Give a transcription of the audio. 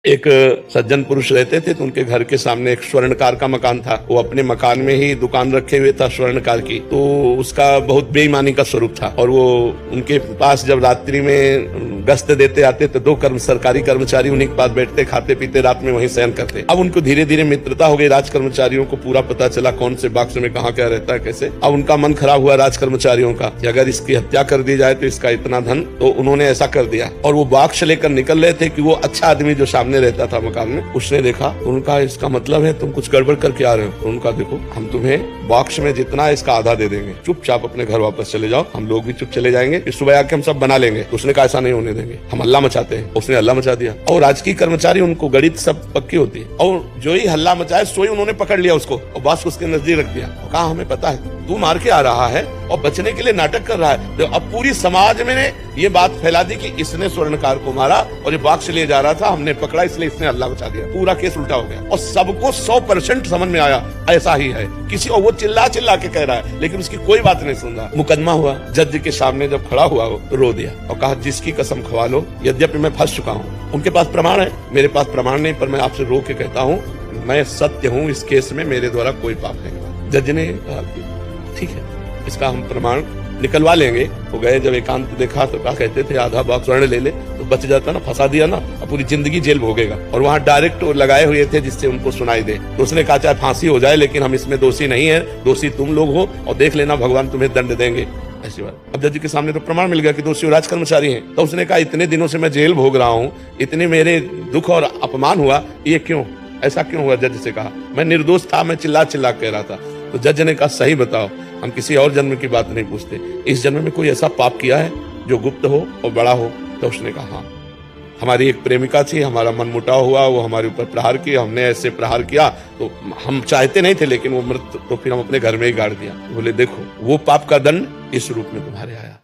एक सज्जन पुरुष रहते थे तो उनके घर के सामने एक स्वर्णकार का मकान था। वो अपने मकान में ही दुकान रखे हुए था स्वर्णकार की, तो उसका बहुत बेईमानी का स्वरूप था। और वो उनके पास जब रात्रि में गश्त देते आते तो दो सरकारी कर्मचारी उन्हीं के पास बैठते, खाते पीते, रात में वहीं शयन करते। अब उनको धीरे धीरे मित्रता हो गई, राज कर्मचारियों को पूरा पता चला कौन से बॉक्स में कहाँ क्या रहता है कैसे। अब उनका मन खराब हुआ राज कर्मचारियों का कि अगर इसकी हत्या कर दी जाए तो इसका इतना धन, तो उन्होंने ऐसा कर दिया। और वो बॉक्स लेकर निकल रहे थे कि वो अच्छा आदमी जो सामने रहता था मकान में, उसने देखा, उनका इसका मतलब है तुम कुछ गड़बड़ करके आ रहे हो। तो उनका देखो, हम तुम्हें बॉक्स में जितना है इसका आधा दे देंगे, चुपचाप अपने घर वापस चले जाओ, हम लोग भी चुप चले जाएंगे, फिर सुबह आके हम सब बना लेंगे। तो उसने कहा ऐसा नहीं होने देंगे, हम हल्ला मचाते हैं। उसने हल्ला मचा दिया। और राजकीय कर्मचारी, उनको गणित सब पक्की होती है, और जो ही हल्ला मचाए सो ही उन्होंने पकड़ लिया उसको और बॉस को उसके नजदीक रख दिया और कहा हमें पता है तू मार के आ रहा है और बचने के लिए नाटक कर रहा है। तो अब पूरी समाज में ये बात फैला दी कि इसने स्वर्णकार को मारा और ये बॉक्स ले जा रहा था, हमने पकड़ा इसलिए इसने हल्ला मचा दिया। पूरा केस उल्टा हो गया और सबको 100% समझ में आया ऐसा ही है। किसी और वो चिल्ला चिल्ला के कह रहा है लेकिन उसकी कोई बात नहीं सुन रहा। मुकदमा हुआ, जज के सामने जब खड़ा हुआ वो तो रो दिया और कहा जिसकी कसम खवा लो, यद्यपि मैं फंस चुका हूँ, उनके पास प्रमाण है, मेरे पास प्रमाण नहीं, पर मैं आपसे रो के कहता हूँ मैं सत्य हूँ, इस केस में मेरे द्वारा कोई पाप नहीं हुआ। जज ने कहा ठीक है, इसका हम प्रमाण निकलवा लेंगे। वो गए, जब एकांत देखा तो क्या कहते थे आधा बॉक्स स्वर्ण ले ले तो बच जाता ना, फंसा दिया ना, अब पूरी जिंदगी जेल भोगेगा। और वहाँ डायरेक्ट लगाए हुए थे जिससे उनको सुनाई दे। तो उसने कहा चाहे फांसी हो जाए लेकिन हम इसमें दोषी नहीं है, दोषी तुम लोग हो और देख लेना भगवान तुम्हें दंड देंगे, ऐसी बात। अब जज के सामने तो प्रमाण मिल गया कि दोषी राज कर्मचारी हैं। तो उसने कहा इतने दिनों से मैं जेल भोग रहा हूँ, इतने मेरे दुख और अपमान हुआ, ये क्यों, ऐसा क्यों हुआ? जज से कहा मैं निर्दोष था, मैं चिल्ला चिल्ला कह रहा था। तो जज ने कहा सही बताओ, हम किसी और जन्म की बात नहीं पूछते, इस जन्म में कोई ऐसा पाप किया है जो गुप्त हो और बड़ा हो? तो उसने कहा हाँ, हमारी एक प्रेमिका थी, हमारा मनमुटाव हुआ, वो हमारे ऊपर प्रहार किया, हमने ऐसे प्रहार किया तो हम चाहते नहीं थे लेकिन वो मृत, तो फिर हम अपने घर में ही गाड़ दिया। बोले देखो वो पाप का दंड इस रूप में तुम्हारे आया।